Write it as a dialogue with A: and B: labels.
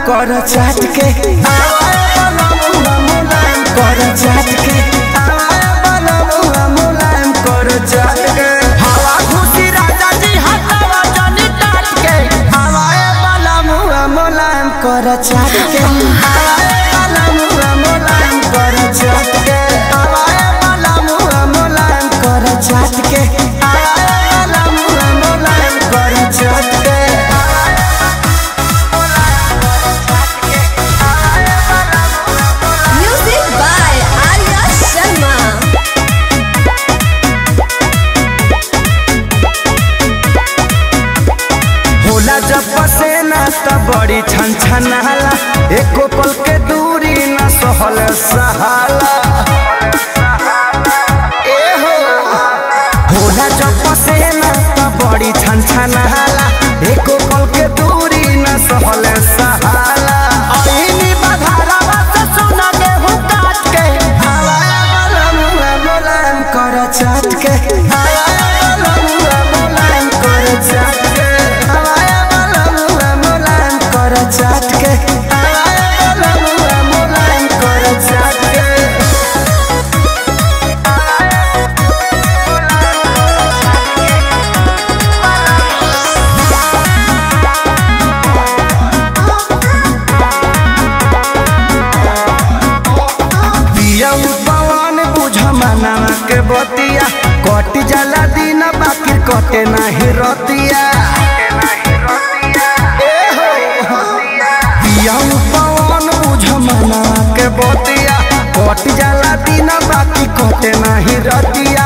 A: कर चाट के मुलायम कर चाट के मुलायम कर चाट के हवा खुशी राजा जी हटावा जानी टाट के हवाए वाला मुआ मुलायम कर चाट के हवाए वाला मुआ मुलायम कर चाट के हवाए वाला मुआ मुलायम कर चाट के हवाए वाला मुआ मुलायम कर चाट के जब पसेना त बड़ी छन छनाला एको पल के दूरी न सहल सहाला ए हो होला जब पसेना त बड़ी छन छनाला एको पल के दूरी न सहल सहाला आईनी बधारावा से सोना के हो काट के हवाया वाला मुआ मुलायम कर चाट के हवाया वाला मुआ मुलायम कर चाट के चाट के वाला मुआ मुलायम कर चाट के पिया पवन बुझ मनावा के बतिया कट जाला दिन बाकी कटे नहीं रतिया पवन बुझ मना के बतिया कट जाला दिन बाकी कटे नहीं रतिया।